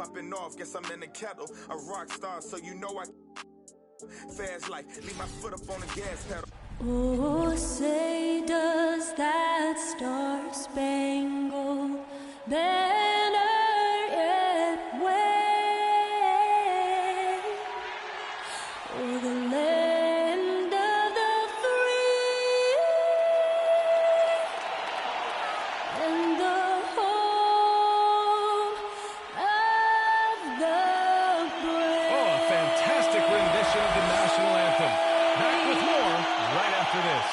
popping off, guess I'm in the kettle. A rock star, so you know I fast life, leave my foot up on the gas pedal. Oh, say does that star-spangled banner yet wave o'er the land of the free and the home of the brave. Oh, a fantastic rendition of the national anthem. Back with more right after this.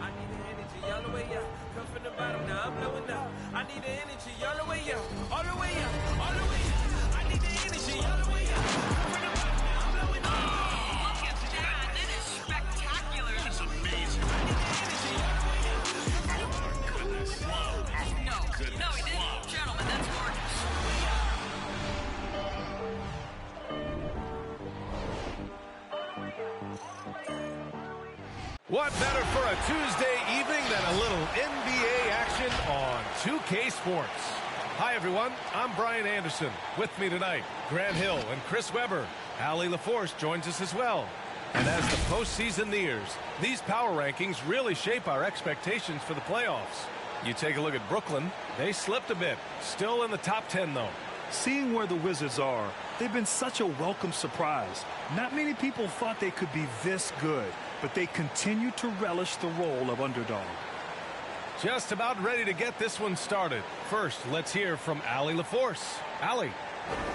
I need the energy all the way up. Come from the bottom, now I'm blowing up. I need the energy all the way up. All the way up, all the way up. I need the energy all the way up. Come from the bottom, now I'm blowing up. Look at that. That is spectacular. That's amazing. I need the energy all the way up. Goodness. No, he didn't. Gentlemen, that's gorgeous. What better for a Tuesday evening than a little NBA action on 2K Sports? Hi, everyone. I'm Brian Anderson. With me tonight, Grant Hill and Chris Webber. Allie LaForce joins us as well. And as the postseason nears, these power rankings really shape our expectations for the playoffs. You take a look at Brooklyn, they slipped a bit. Still in the top 10, though. Seeing where the Wizards are, they've been such a welcome surprise. Not many people thought they could be this good, but they continue to relish the role of underdog. Just about ready to get this one started. First, let's hear from Allie LaForce. Allie.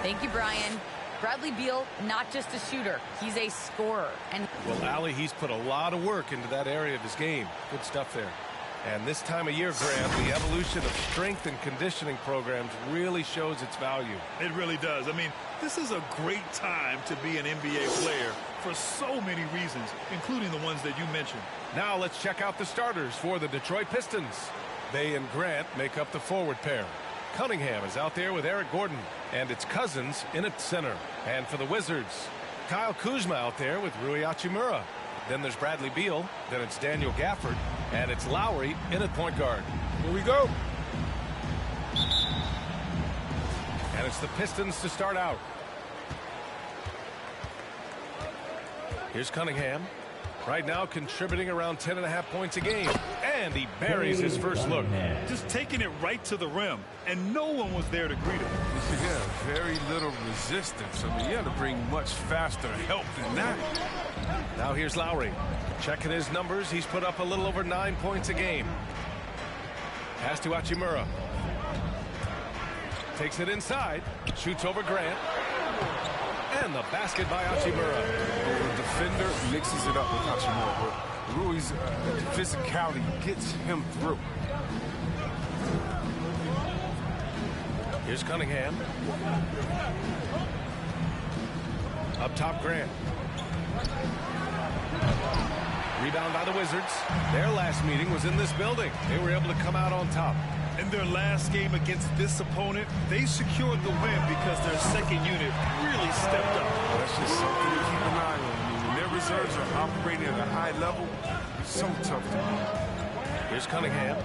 Thank you, Brian. Bradley Beal, not just a shooter, he's a scorer. And Well, Allie, he's put a lot of work into that area of his game. Good stuff there. And this time of year, Grant, the evolution of strength and conditioning programs really shows its value. It really does. I mean, this is a great time to be an NBA player for so many reasons, including the ones that you mentioned. Now let's check out the starters for the Detroit Pistons. They and Grant make up the forward pair. Cunningham is out there with Eric Gordon, and it's Cousins in at center. And for the Wizards, Kyle Kuzma out there with Rui Hachimura. Then there's Bradley Beal, then it's Daniel Gafford, and it's Lowry in at point guard. Here we go. And it's the Pistons to start out. Here's Cunningham. Right now contributing around 10.5 points a game. And he buries his first look. Just taking it right to the rim, and no one was there to greet him. Yeah, very little resistance. I mean, you had to bring much faster help than that. Now here's Lowry. Checking his numbers, he's put up a little over 9 points a game. Pass to Hachimura. Takes it inside. Shoots over Grant. And the basket by Hachimura. The defender mixes it up with Hachimura. Rui's physicality gets him through. Here's Cunningham. Up top, Grant. Rebound by the Wizards. Their last meeting was in this building. They were able to come out on top. In their last game against this opponent, they secured the win because their second unit really stepped up. That's just something to keep an eye on. I mean, when their reserves are operating at a high level, it's so tough to beat. Here's Cunningham.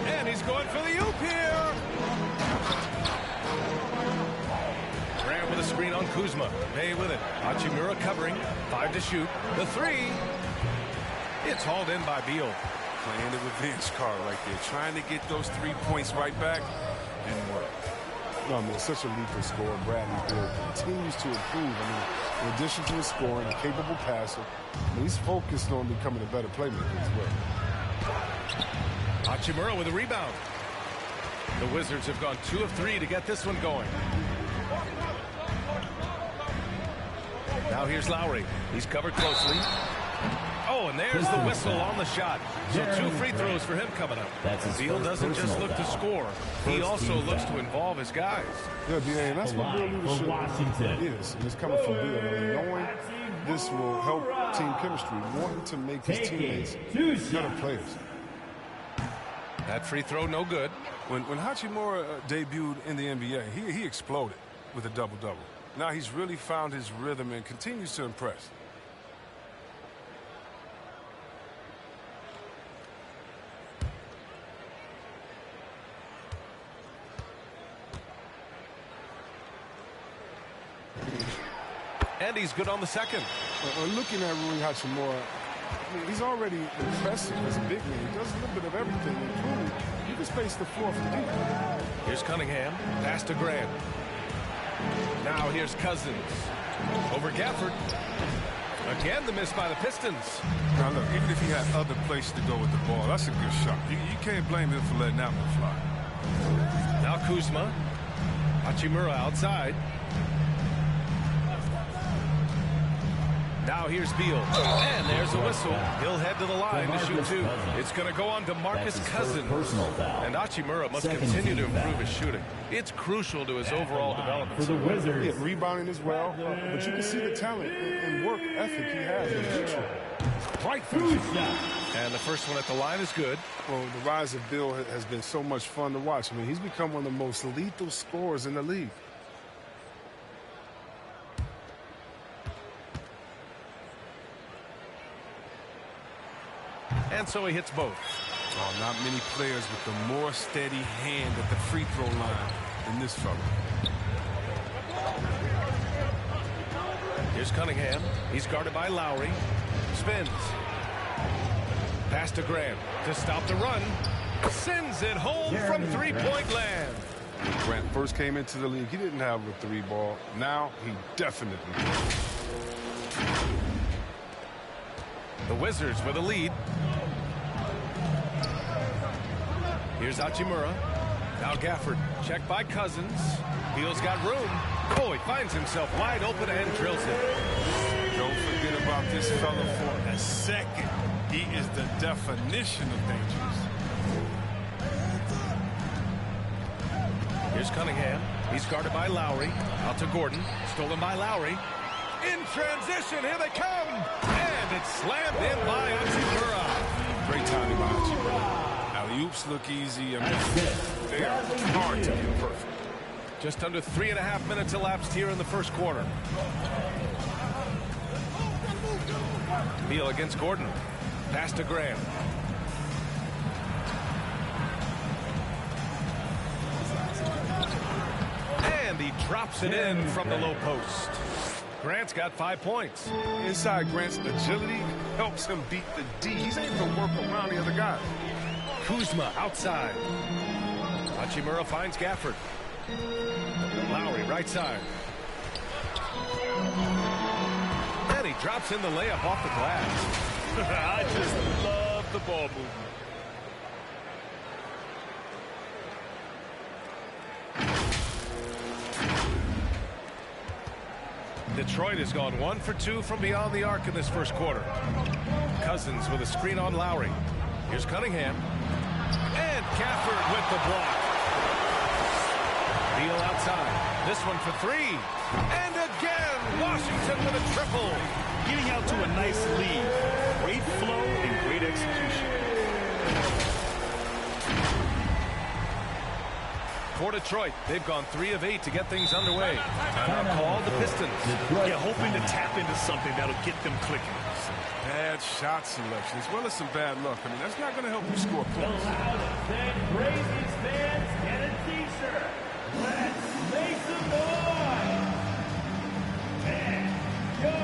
And he's going for the oop here. Grant with a screen on Kuzma. May with it. Hachimura covering. 5 to shoot. The three. It's hauled in by Beal. Playing the revenge card right there. Trying to get those 3 points right back and work. No, I mean, it's such a lethal score. Bradley Beal continues to improve. I mean, in addition to his scoring, a capable passer, he's focused on becoming a better playmaker as well. Hachimura with a rebound. The Wizards have gone 2 of 3 to get this one going. Now here's Lowry. He's covered closely. Oh, and there's the whistle on the shot. So 2 free throws for him coming up. Beal doesn't just look to score. He also looks to involve his guys. Yeah, D.A., and that's what real leadership is. And it's coming from Beal. I mean, knowing this will help team chemistry, wanting to make his teammates better players. That free throw no good. When Hachimura debuted in the NBA, he exploded with a double-double. Now he's really found his rhythm and continues to impress. And he's good on the second. Looking at Rui Hachimura, I mean, he's already impressive as a big man. He does a little bit of everything, including he can space the floor from deep. Here's Cunningham. Pass to Grant. Now here's Cousins. Over Gafford. Again, the miss by the Pistons. Now look, even if he had other places to go with the ball, that's a good shot. You can't blame him for letting that one fly. Now Kuzma. Hachimura outside. Now here's Beal. And there's a whistle. He'll head to the line to shoot two. It's going to go on to Marcus Cousins. And Hachimura must continue to improve his shooting. It's crucial to his overall development. For the Wizards. Yeah, rebounding as well. But you can see the talent and work ethic he has in the future. Right finishing. And the first one at the line is good. Well, the rise of Beal has been so much fun to watch. I mean, he's become one of the most lethal scorers in the league. And so he hits both. Oh, not many players with a more steady hand at the free throw line than this fella. Here's Cunningham. He's guarded by Lowry. Spins. Pass to Grant to stop the run. Sends it home from three-point land. When Grant first came into the league, he didn't have a three ball. Now he definitely does. The Wizards with a lead. Here's Hachimura. Now Gafford. Checked by Cousins. Beal's got room. Oh, he finds himself wide open and drills it. Don't forget about this fella for a second. He is the definition of dangerous. Here's Cunningham. He's guarded by Lowry. Out to Gordon. Stolen by Lowry. In transition, here they come. And it's slammed in by Hachimura. Great timing by Hachimura. Alley-oops look easy. I mean, they are hard to get perfect. Just under 3.5 minutes elapsed here in the first quarter. Beal against Gordon. Pass to Graham. And he drops it in from the low post. Grant's got 5 points. Inside Grant's agility helps him beat the D. He's able to work around the other guy. Kuzma outside. Hachimura finds Gafford. Lowry right side. And he drops in the layup off the glass. I just love the ball movement. Detroit has gone 1 for 2 from beyond the arc in this first quarter. Cousins with a screen on Lowry. Here's Cunningham. And Gafford with the block. Beal outside. This one for 3. And again, Washington with a triple. Getting out to a nice lead. Great flow and great execution. For Detroit, they've gone 3 of 8 to get things underway. Timeout called the Pistons. Yeah, hoping to tap into something that'll get them clicking. Bad shot selection as well as some bad luck. I mean, that's not going to help you score points. Crazy fans get a t-shirt. Let's make some noise. And your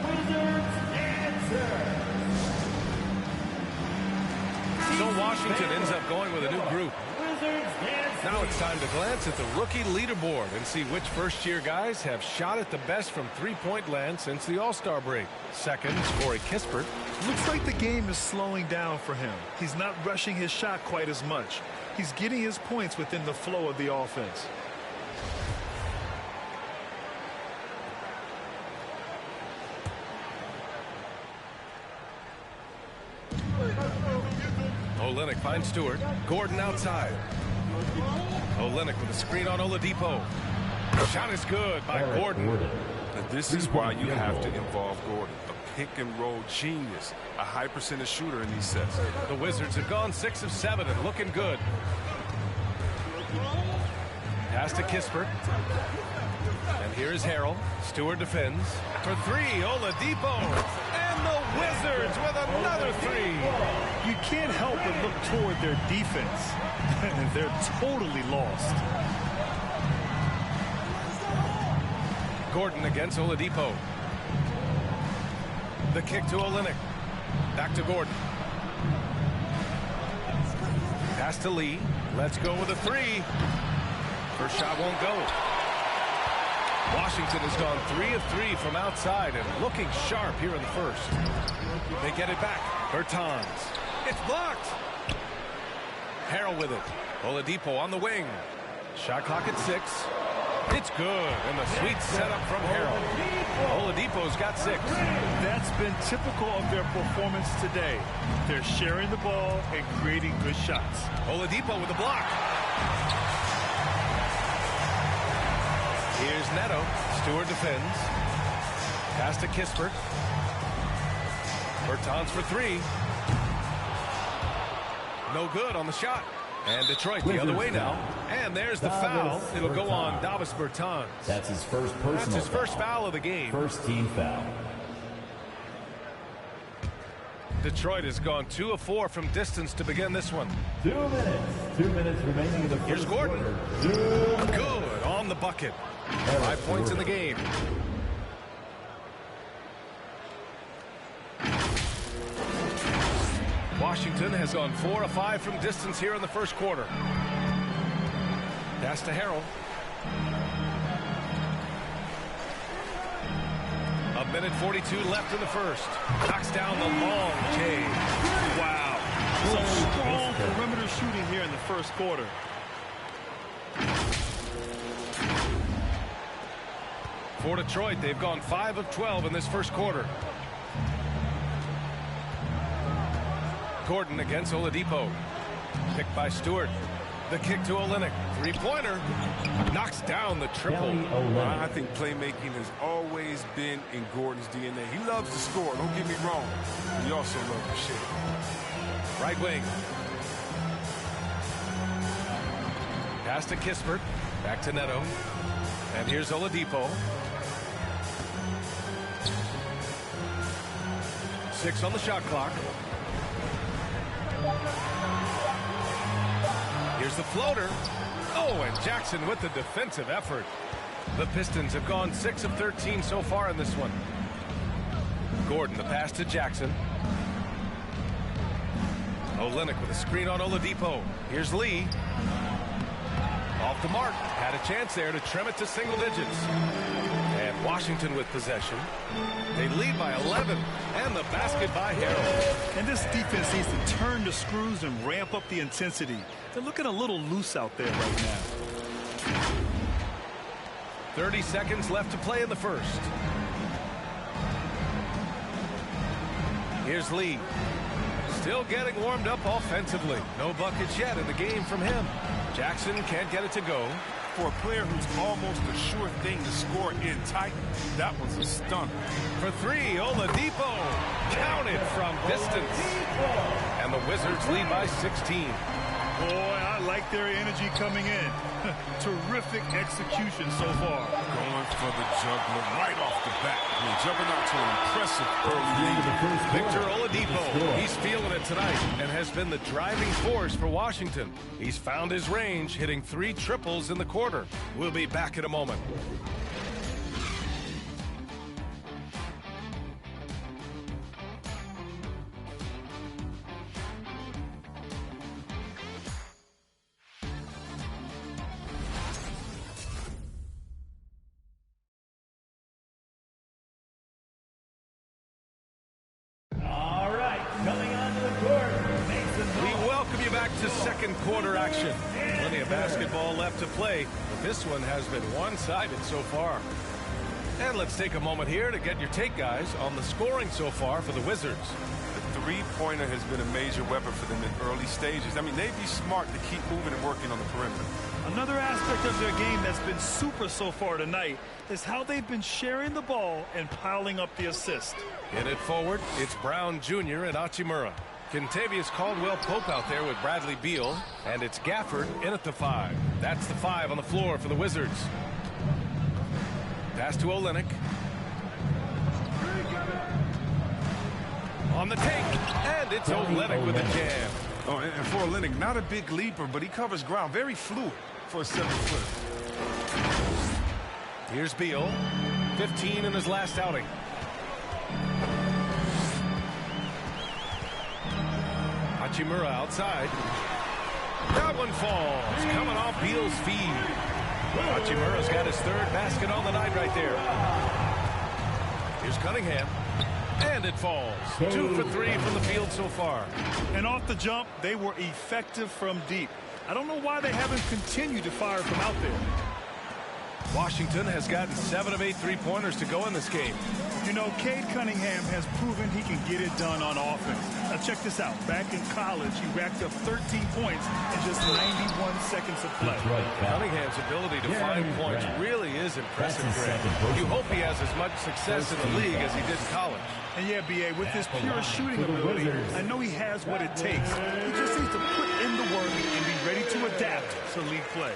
Wizards answer. So Washington ends up going with a new group. Now it's time to glance at the rookie leaderboard and see which first-year guys have shot at the best from three-point land since the All-Star break. Second, Corey Kispert. Looks like the game is slowing down for him. He's not rushing his shot quite as much. He's getting his points within the flow of the offense. Olynyk finds Stewart. Gordon outside. Olynyk with a screen on Oladipo. Shot is good by Gordon. And this is why you have to involve Gordon. A pick-and-roll genius. A high percentage shooter in these sets. The Wizards have gone 6 of 7 and looking good. Pass to Kispert. And here is Harrell. Stewart defends. For three, Oladipo. And the Wizards with another three. You can't help but look toward their defense. They're totally lost. Gordon against Oladipo. The kick to Olynyk. Back to Gordon. Pass to Lee. Let's go with a three. First shot won't go. Washington has gone 3 of 3 from outside and looking sharp here in the first. They get it back. Bertans. It's blocked. Harrell with it. Oladipo on the wing. Shot clock at 6. It's good. And the sweet setup from Harrell. Oladipo's got 6. That's been typical of their performance today. They're sharing the ball and creating good shots. Oladipo with the block. Here's Neto. Stewart defends. Pass to Kispert. Bertans for three. No good on the shot. And Detroit the other way now. And there's the foul. It'll go on Davis Bertans. That's his first personal That's his first foul of the game. First team foul. Detroit has gone 2 of 4 from distance to begin this one. 2 minutes. 2 minutes remaining in the first Here's Gordon. quarter. Good on the bucket. 5 points in the game. Washington has gone 4 of 5 from distance here in the first quarter. Pass to Harrell. A minute 42 left in the first. Knocks down the long J. Wow. Some strong perimeter shooting here in the first quarter. For Detroit, they've gone 5 of 12 in this first quarter. Gordon against Oladipo. Picked by Stewart. The kick to Olynyk. Three-pointer. Knocks down the triple. I think playmaking has always been in Gordon's DNA. He loves to score, don't get me wrong. He also loves to shoot. Right wing. Pass to Kispert. Back to Neto. And here's Oladipo. 6 on the shot clock. Here's the floater. Oh, and Jackson with the defensive effort. The Pistons have gone 6 of 13 so far in this one. Gordon, the pass to Jackson. Olynyk with a screen on Oladipo. Here's Lee. Off the mark. Had a chance there to trim it to single digits. And Washington with possession. They lead by 11. And the basket by Harrell. And this defense needs to turn the screws and ramp up the intensity. They're looking a little loose out there right now. 30 seconds left to play in the first. Here's Lee. Still getting warmed up offensively. No buckets yet in the game from him. Jackson can't get it to go. For a player who's almost a sure thing to score in tight, that was a stunner. For three, Oladipo. Counted from distance. And the Wizards lead by 16. Boy, I like their energy coming in. Terrific execution so far. Going for the juggler right off the bat. I mean, jumping out to an impressive early lead. Victor Oladipo, he's feeling it tonight and has been the driving force for Washington. He's found his range, hitting 3 triples in the quarter. We'll be back in a moment. Second quarter action. Plenty of basketball left to play, but this one has been one-sided so far. And let's take a moment here to get your take, guys, on the scoring so far for the Wizards. The three-pointer has been a major weapon for them in early stages. I mean, they'd be smart to keep moving and working on the perimeter. Another aspect of their game that's been super so far tonight is how they've been sharing the ball and piling up the assist. In it forward, it's Brown Jr. and Hachimura. Kentavious Caldwell-Pope out there with Bradley Beal, and it's Gafford in at the 5. That's the 5 on the floor for the Wizards. Pass to Olenek. On the take, and it's Olenek with a jam. Oh, and for Olenek, not a big leaper, but he covers ground. Very fluid for a 7-footer. Here's Beal. 15 in his last outing. Hachimura outside. That one falls. Coming off Beal's feed. Hachimura's got his third basket on the night right there. Here's Cunningham. And it falls. 2 for 3 from the field so far. And off the jump, they were effective from deep. I don't know why they haven't continued to fire from out there. Washington has gotten 7 of 8 three-pointers to go in this game. You know, Cade Cunningham has proven he can get it done on offense. Now check this out. Back in college, he racked up 13 points in just 91 seconds of play. Cunningham's ability to find points really is impressive, Greg. You hope he has as much success in the league as he did in college. And yeah, B.A., with his pure shooting ability, I know he has what it takes. He just needs to put in the work and be ready to adapt to league play.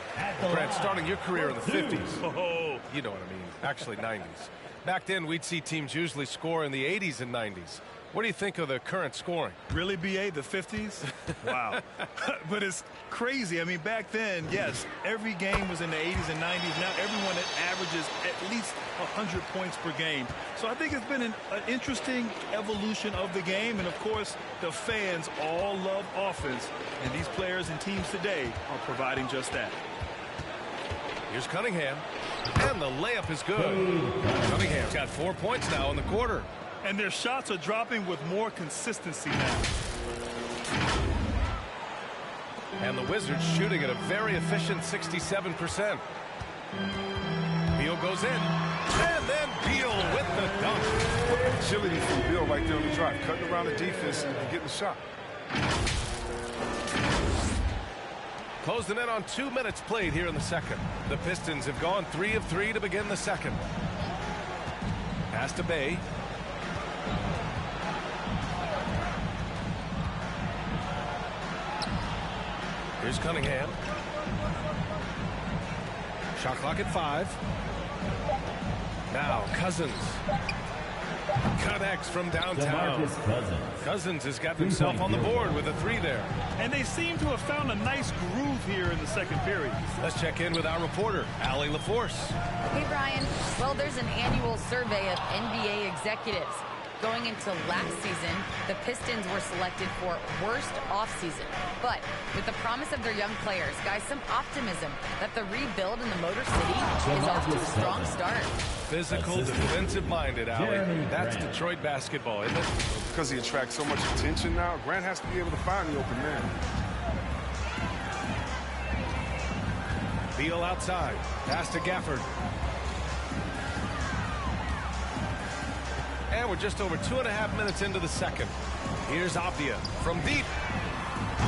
Grant, starting your career in the 50s. Oh. You know what I mean. Actually, 90s. Back then, we'd see teams usually score in the 80s and 90s. What do you think of the current scoring? Really, B.A., the 50s? Wow. But it's crazy. I mean, back then, yes, every game was in the 80s and 90s. Now everyone averages at least 100 points per game. So I think it's been an interesting evolution of the game. And, of course, the fans all love offense. And these players and teams today are providing just that. Here's Cunningham. And the layup is good. Cunningham's got 4 points now in the quarter. And their shots are dropping with more consistency now. And the Wizards shooting at a very efficient 67%. Beal goes in. And then Beal with the dunk. Agility from Beal right there on the drive. Cutting around the defense and getting the shot. Closing in on 2 minutes played here in the second. The Pistons have gone 3 of 3 to begin the second. Pass to Bay. Here's Cunningham. Shot clock at 5. Now Cousins. Connects from downtown. Cousins has got himself on the board with a 3 there. And they seem to have found a nice groove here in the second period. Let's check in with our reporter, Allie LaForce. Hey, Brian. Well, there's an annual survey of NBA executives. Going into last season, the Pistons were selected for worst offseason. But with the promise of their young players, guys, some optimism that the rebuild in the Motor City is off to a strong start. Physical, defensive-minded, Allie. That's Detroit basketball, isn't it? Because he attracts so much attention now, Grant has to be able to find the open man. Beal outside. Pass to Gafford. And we're just over 2.5 minutes into the second. Here's Avdia from deep.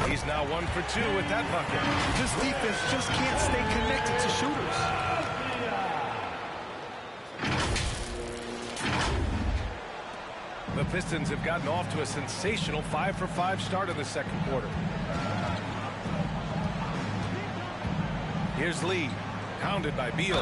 He's now 1 for 2 with that bucket. This defense just can't stay connected to shooters. The Pistons have gotten off to a sensational 5 for 5 start in the second quarter. Here's Lee, pounded by Beal.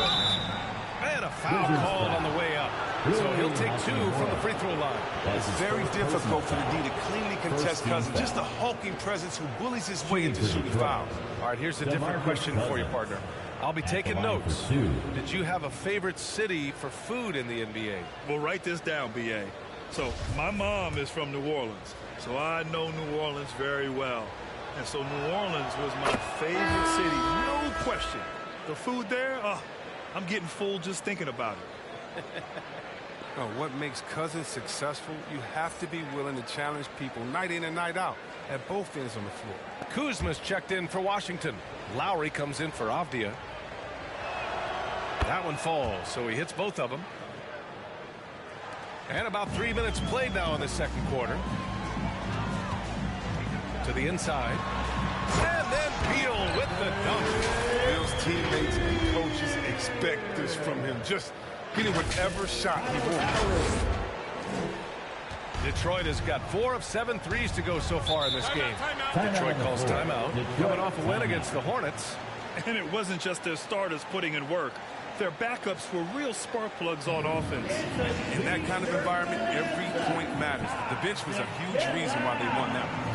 And a foul called on the way up. So he'll take 2 from the free throw line. It's very difficult for the D to cleanly contest Cousins. Just a hulking presence who bullies his way into shooting fouls. All right, here's a different question for you, partner. I'll be taking notes. Did you have a favorite city for food in the NBA? Well, write this down, B.A. So my mom is from New Orleans, so I know New Orleans very well. And so New Orleans was my favorite city, no question. The food there, I'm getting full just thinking about it. What makes Cousins successful, you have to be willing to challenge people night in and night out at both ends on the floor. Kuzma's checked in for Washington. Lowry comes in for Avdia. That one falls, so he hits both of them. And about 3 minutes played now in the second quarter. To the inside. And then Beal with the dunk. Beal's teammates and coaches expect this from him. Just getting whatever shot he wants. Detroit has got 4 of 7 threes to go so far in this game. Detroit calls timeout. Coming off a win against the Hornets. And it wasn't just their starters putting in work. Their backups were real spark plugs on offense. In that kind of environment, every point matters. The bench was a huge reason why they won that one.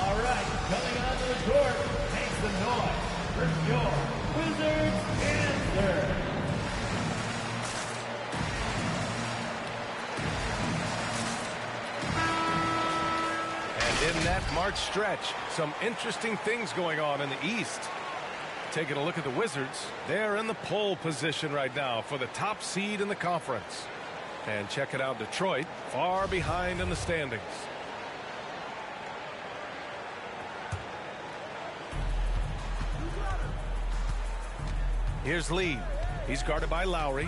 All right, coming onto the court, makes the noise for your Wizards answer. And in that March stretch, some interesting things going on in the East. Taking a look at the Wizards, they're in the pole position right now for the top seed in the conference. And check it out, Detroit, far behind in the standings. Here's Lee. He's guarded by Lowry.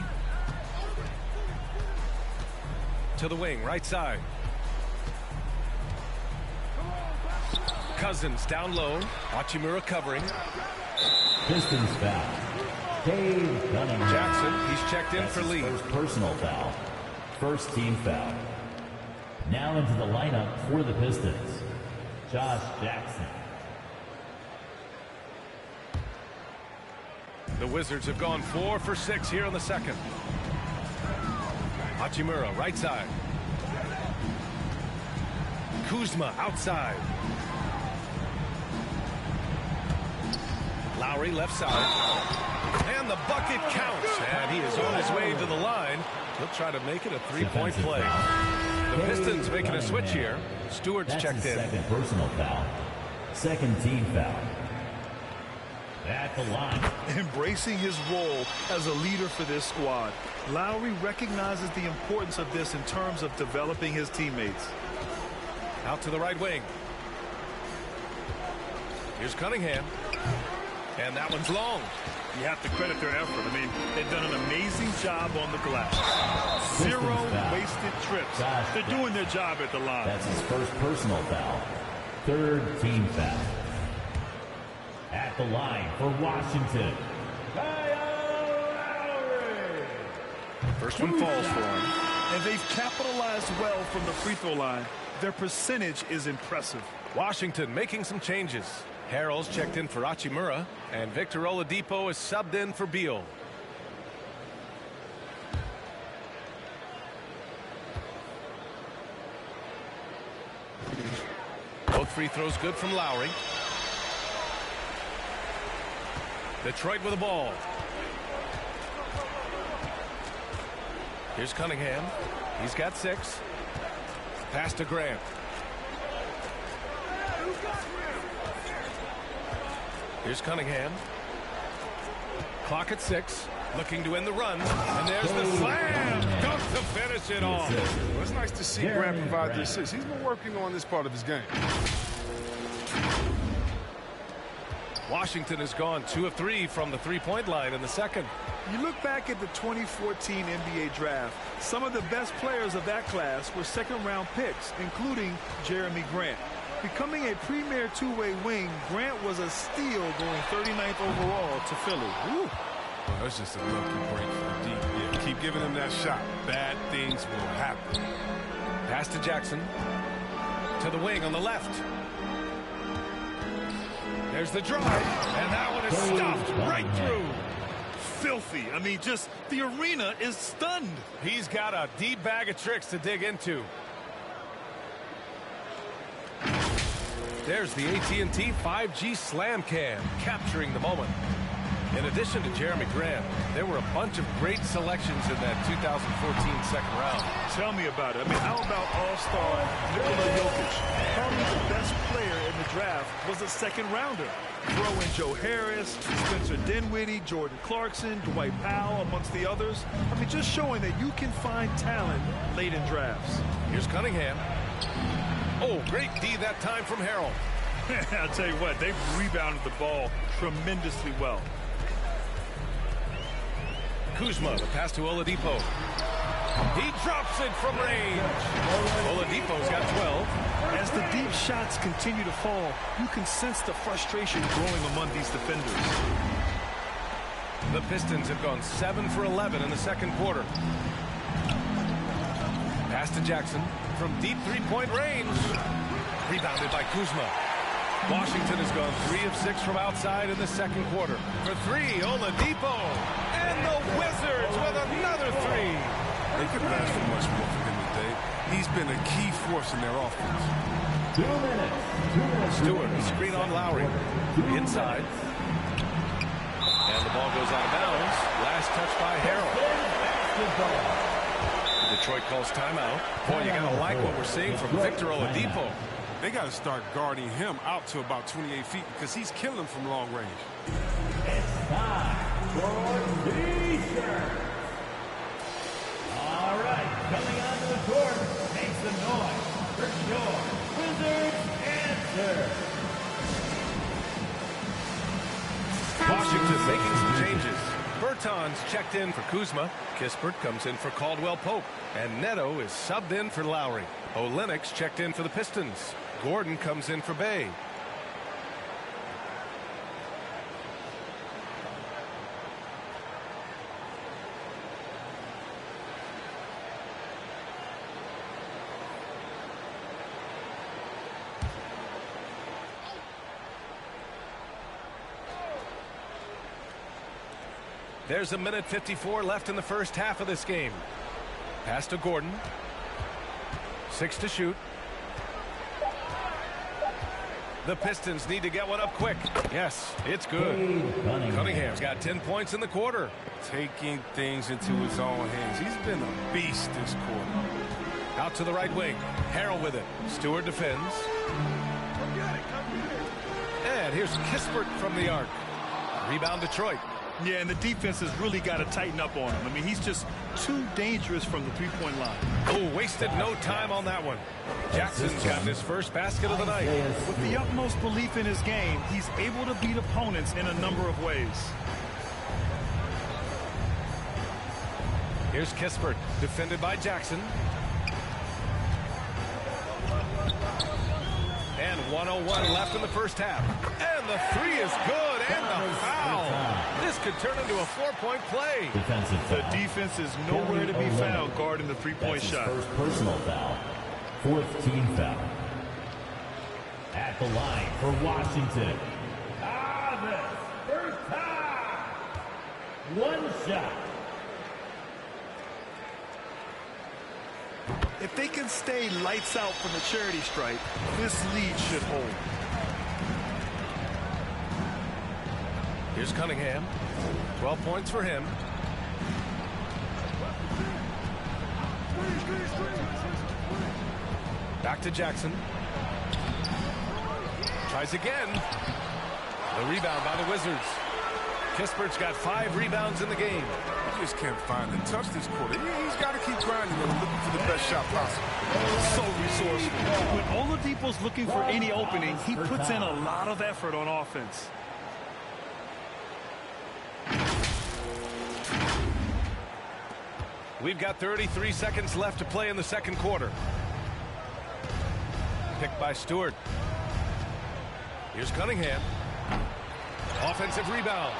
To the wing, right side. Cousins down low. Hachimura covering. Pistons foul. Dave Cunningham. Jackson, he's checked in for Lee. First personal foul. First team foul. Now into the lineup for the Pistons, Josh Jackson. The Wizards have gone 4 for 6 here in the second. Hachimura, right side. Kuzma, outside. Lowry, left side. And the bucket counts. And he is on his way to the line. He'll try to make it a three-point play. The Pistons making a switch here. Stewart's checked in. Second personal foul. Second team foul. At the line. Embracing his role as a leader for this squad, Lowry recognizes the importance of this in terms of developing his teammates. Out to the right wing. Here's Cunningham. And that one's long. You have to credit their effort. I mean, they've done an amazing job on the glass. 0 wasted trips. They're doing their job at the line. That's his first personal foul. Third team foul. At the line for Washington, Kyle Lowry. First one falls for him. And they've capitalized well from the free throw line. Their percentage is impressive. Washington making some changes. Harrell's checked in for Hachimura, and Victor Oladipo is subbed in for Beal. Both free throws good from Lowry. Detroit with the ball. Here's Cunningham. He's got 6. Pass to Grant. Here's Cunningham. Clock at 6. Looking to end the run. And there's the slam. Dunk to finish it off. Well, it's nice to see Grant provide the assist. He's been working on this part of his game. Washington has gone 2 of 3 from the three-point line in the second. You look back at the 2014 NBA draft, some of the best players of that class were second-round picks, including Jeremy Grant. Becoming a premier two-way wing, Grant was a steal going 39th overall to Philly. Well, that's just a lucky break for the deep. Yeah, keep giving him that shot. Bad things will happen. Pass to Jackson. To the wing on the left. There's the drive, and that one is stopped right through. Filthy. I mean, just the arena is stunned. He's got a deep bag of tricks to dig into. There's the AT&T 5G Slam Cam, capturing the moment. In addition to Jeremy Grant, there were a bunch of great selections in that 2014 second round. Tell me about it. I mean, how about all-star Nikola Jokic? Probably the best player in the draft was a second-rounder. Throw in Joe Harris, Spencer Dinwiddie, Jordan Clarkson, Dwight Powell, amongst the others. I mean, just showing that you can find talent late in drafts. Here's Cunningham. Oh, great D that time from Harrell. I'll tell you what, they've rebounded the ball tremendously well. Kuzma, the pass to Oladipo. He drops it from range. Oladipo's got 12. As the deep shots continue to fall, you can sense the frustration growing among these defenders. The Pistons have gone 7 for 11 in the second quarter. Pass to Jackson from deep three-point range. Rebounded by Kuzma. Washington has gone 3 of 6 from outside in the second quarter. For 3, Oladipo. And the Wizards with another 3. They couldn't ask for much more from him today. He's been a key force in their offense. 2 minutes. Stewart, screen on Lowry. Inside. And the ball goes out of bounds. Last touch by Harrell. Detroit calls timeout. Boy, you gotta like what we're seeing from Victor Oladipo. They got to start guarding him out to about 28 feet because he's killing from long range. It's time for T-shirt. All right, coming onto the court, make some noise for your Wizards answer. Washington making some changes. Bertans checked in for Kuzma. Kispert comes in for Caldwell Pope. And Neto is subbed in for Lowry. Olynyk checked in for the Pistons. Gordon comes in for Bay. There's 1:54 left in the first half of this game. Pass to Gordon. 6 to shoot. The Pistons need to get one up quick. Yes, it's good. Cunningham's got 10 points in the quarter. Taking things into his own hands. He's been a beast this quarter. Out to the right wing. Harrell with it. Stewart defends. And here's Kispert from the arc. Rebound Detroit. Yeah, and the defense has really got to tighten up on him. I mean, he's just too dangerous from the three-point line. Oh, wasted no time on that one. Jackson's gotten his first basket of the night. With the utmost belief in his game, he's able to beat opponents in a number of ways. Here's Kispert, defended by Jackson. And 1:01 left in the first half. And the 3 is good, and the foul. This could turn into a 4-point play. The defense is nowhere to be found guarding the three-point shot. First personal foul. 4th team foul. At the line for Washington. First time. 1 shot. If they can stay lights out from the charity stripe, this lead should hold. Here's Cunningham. 12 points for him. Back to Jackson. Tries again. The rebound by the Wizards. Kispert's got 5 rebounds in the game. He just can't find the touch this quarter. He's got to keep grinding and looking for the best shot possible. So resourceful. When Oladipo's looking for any opening, he puts in a lot of effort on offense. We've got 33 seconds left to play in the second quarter. Picked by Stewart. Here's Cunningham. Offensive rebound.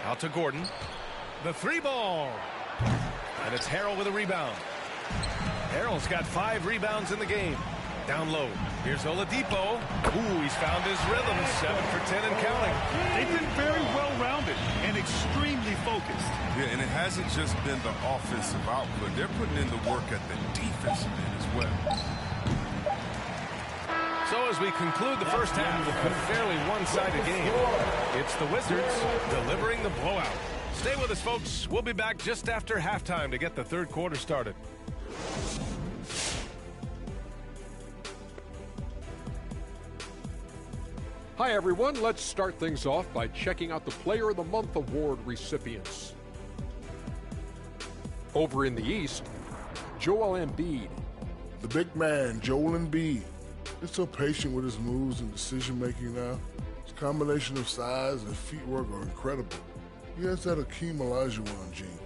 Out to Gordon. The 3 ball. And it's Harrell with a rebound. Harrell's got 5 rebounds in the game. Down low. Here's Oladipo. Ooh, he's found his rhythm. 7 for 10 and counting. They've been very well-rounded and extremely focused. Yeah, and it hasn't just been the offensive output. They're putting in the work at the defensive end as well. So as we conclude the first half, a fairly one-sided game. It's the Wizards delivering the blowout. Stay with us, folks. We'll be back just after halftime to get the third quarter started. Hi, everyone. Let's start things off by checking out the Player of the Month award recipients. Over in the East, Joel Embiid. The big man, Joel Embiid. He's so patient with his moves and decision-making now. His combination of size and feet work are incredible. He has that Hakeem Olajuwon gene.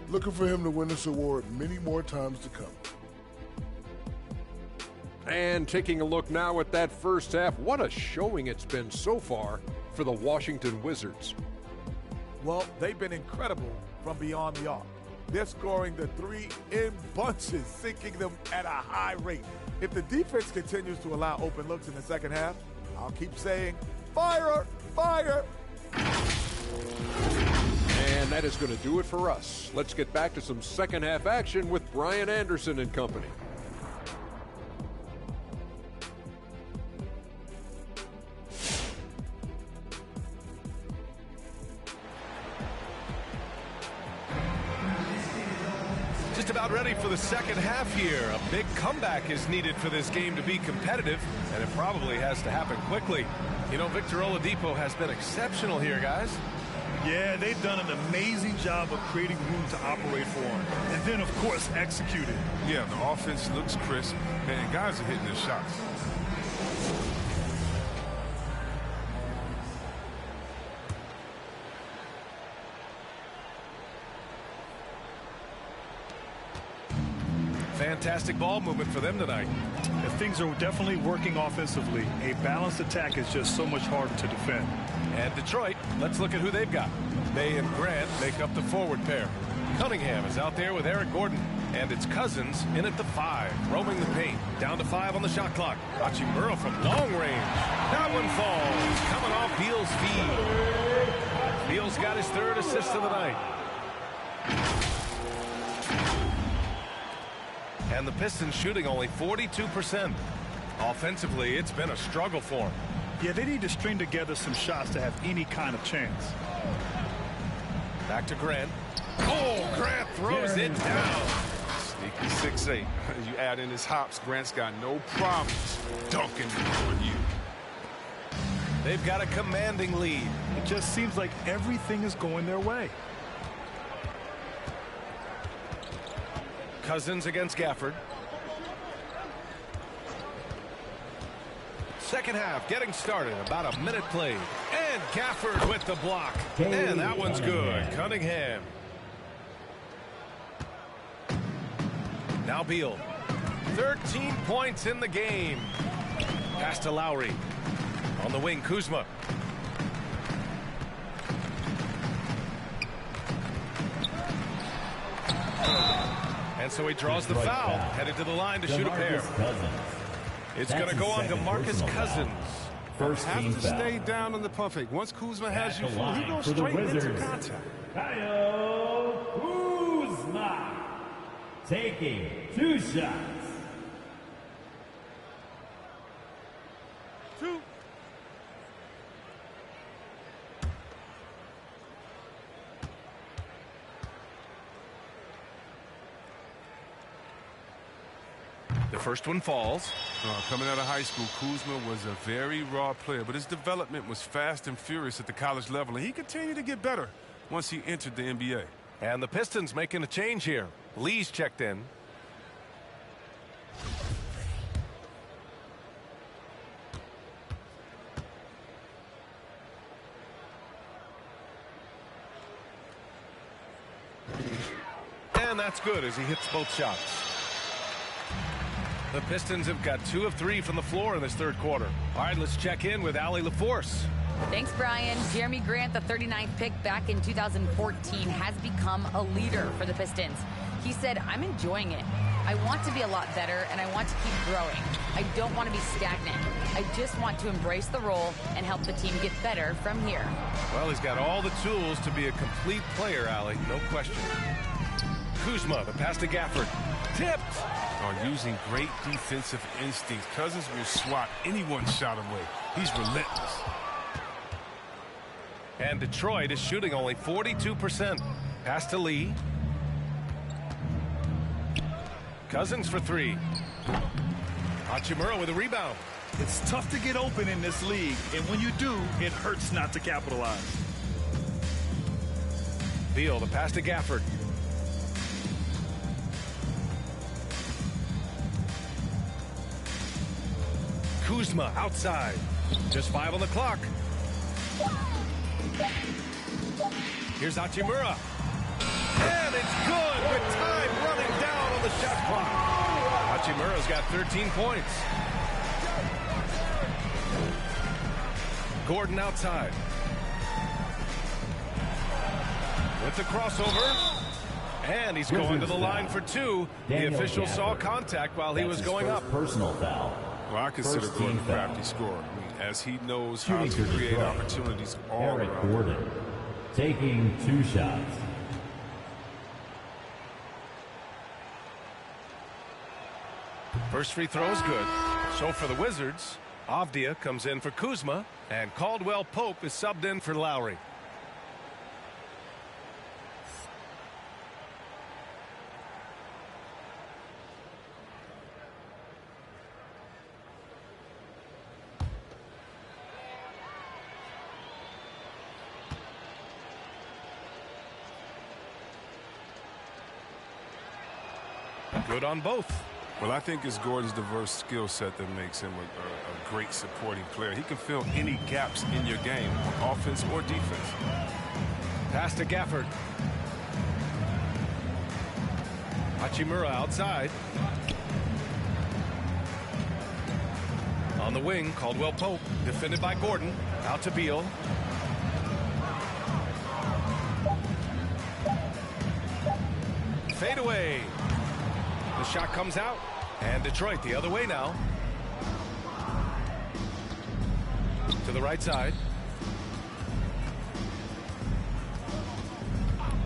Looking for him to win this award many more times to come. And taking a look now at that first half, what a showing it's been so far for the Washington Wizards. Well, they've been incredible from beyond the arc. They're scoring the 3 in bunches, sinking them at a high rate. If the defense continues to allow open looks in the second half, I'll keep saying, fire, fire. And that is going to do it for us. Let's get back to some second half action with Brian Anderson and company. Just about ready for the second half here. A big comeback is needed for this game to be competitive, and it probably has to happen quickly. You know, Victor Oladipo has been exceptional here, guys. Yeah, they've done an amazing job of creating room to operate for him. And then, of course, executed. Yeah, the offense looks crisp, and guys are hitting their shots. Fantastic ball movement for them tonight. If things are definitely working offensively, a balanced attack is just so much harder to defend. And Detroit, let's look at who they've got. May and Grant make up the forward pair. Cunningham is out there with Eric Gordon. And it's Cousins in at the 5, roaming the paint. Down to 5 on the shot clock. Hachimura from long range. That one falls. Coming off Beal's feed. Beal's got his 3rd assist of the night. And the Pistons shooting only 42%. Offensively, it's been a struggle for them. Yeah, they need to string together some shots to have any kind of chance. Back to Grant. Oh, Grant throws it down. Sneaky 6'8". You add in his hops, Grant's got no problems dunking on you. They've got a commanding lead. It just seems like everything is going their way. Cousins against Gafford. Second half getting started. About a minute played. And Gafford with the block. And that one's good. Cunningham. Now Beal. 13 points in the game. Pass to Lowry. On the wing, Kuzma. And so he draws the foul. Headed to the line to shoot a pair. It's going to go on to Marcus Cousins. First have to stay down on the pump fake. Once Kuzma has you full, he goes straight into contact. Kuzma taking 2 shots. 2. The first one falls. Coming out of high school, Kuzma was a very raw player, but his development was fast and furious at the college level, and he continued to get better once he entered the NBA. And the Pistons making a change here. Lee's checked in. And that's good as he hits both shots. The Pistons have got 2 of 3 from the floor in this third quarter. All right, let's check in with Allie LaForce. Thanks, Brian. Jeremy Grant, the 39th pick back in 2014, has become a leader for the Pistons. He said, I'm enjoying it. I want to be a lot better, and I want to keep growing. I don't want to be stagnant. I just want to embrace the role and help the team get better from here. Well, he's got all the tools to be a complete player, Allie. No question. Kuzma, the pass to Gafford. Tipped. Are using great defensive instincts. Cousins will swat anyone's shot away. He's relentless. And Detroit is shooting only 42%. Pass to Lee. Cousins for 3. Hachimura with a rebound. It's tough to get open in this league, and when you do, it hurts not to capitalize. Beal, the pass to Gafford. Kuzma outside. Just 5 on the clock. Here's Hachimura. And it's good with time running down on the shot clock. Hachimura's got 13 points. Gordon outside. With the crossover. And he's going to the line for 2. The official saw contact while he was going up. Personal foul. Well, I consider Gordon a crafty scorer. I mean, as he knows how to create opportunities all Eric around. Gordon taking 2 shots. First free throw is good. So for the Wizards, Avdia comes in for Kuzma, and Caldwell Pope is subbed in for Lowry. Good on both. Well, I think it's Gordon's diverse skill set that makes him a great supporting player. He can fill any gaps in your game, offense or defense. Pass to Gafford. Hachimura outside. On the wing, Caldwell Pope, defended by Gordon. Out to Beal. Fade away. The shot comes out, and Detroit the other way now. To the right side.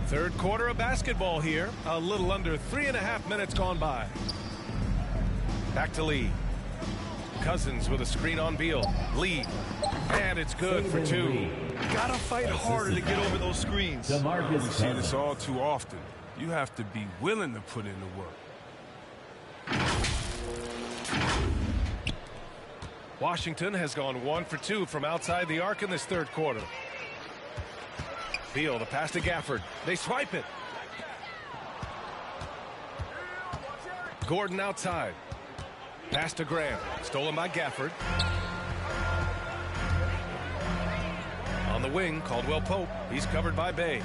Third quarter of basketball here. A little under 3.5 minutes gone by. Back to Lee. Cousins with a screen on Beal. Lee. And it's good for 2. Gotta fight harder to get over those screens. We see this all too often. You have to be willing to put in the work. Washington has gone 1 for 2 from outside the arc in this third quarter. Beal, the pass to Gafford. They swipe it. Gordon outside. Pass to Graham. Stolen by Gafford. On the wing, Caldwell Pope. He's covered by Bay.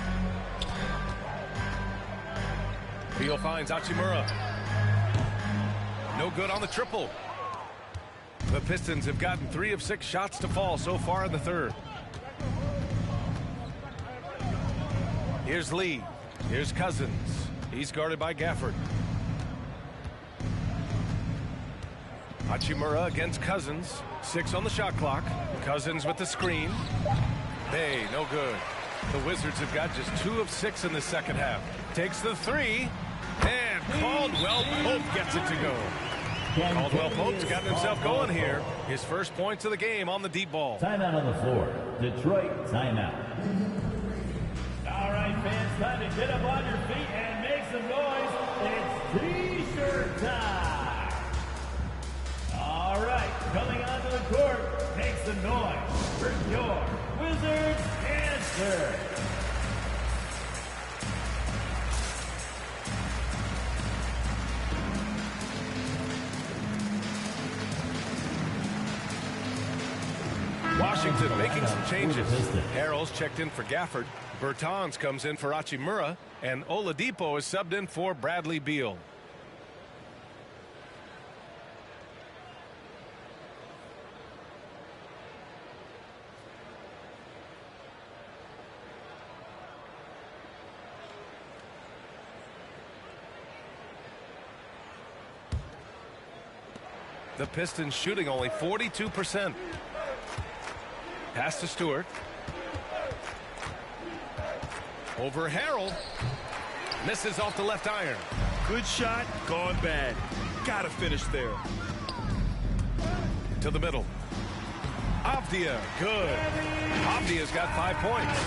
Beal finds Hachimura. No good on the triple. The Pistons have gotten 3 of 6 shots to fall so far in the third. Here's Lee. Here's Cousins. He's guarded by Gafford. Hachimura against Cousins. 6 on the shot clock. Cousins with the screen. Bay, no good. The Wizards have got just 2 of 6 in the second half. Takes the 3. And Caldwell Pope gets it to go. Caldwell Pope's gotten himself going here. His first points of the game on the deep ball. Timeout on the floor. Detroit timeout. All right, fans, time to get up on your feet and make some noise. It's T-shirt time. All right, coming onto the court, make some noise for your Wizards answer. Washington making some changes. Harrell's checked in for Gafford. Bertans comes in for Hachimura. And Oladipo is subbed in for Bradley Beal. The Pistons shooting only 42%. Pass to Stewart. Over Harrell. Misses off the left iron. Good shot, gone bad. Gotta finish there. To the middle. Avdia, good. Avdia's got 5 points.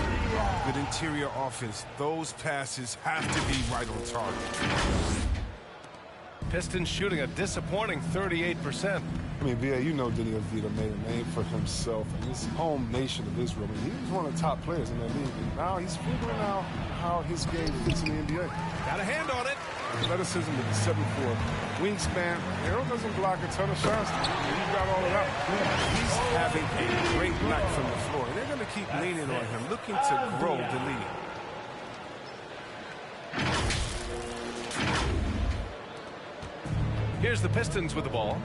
Good interior offense. Those passes have to be right on target. Pistons shooting a disappointing 38%. I mean, VA, you know Denny Avdia made a name for himself in his home nation of Israel. I mean, he was one of the top players in that league, and now he's figuring out how his game fits in the NBA. Got a hand on it. Athleticism with the 7'4" wingspan. Harold doesn't block a ton of shots. He got all of that. He's having a great night from the floor, and they're going to keep leaning on him, looking to grow the lead. Here's the Pistons with the ball.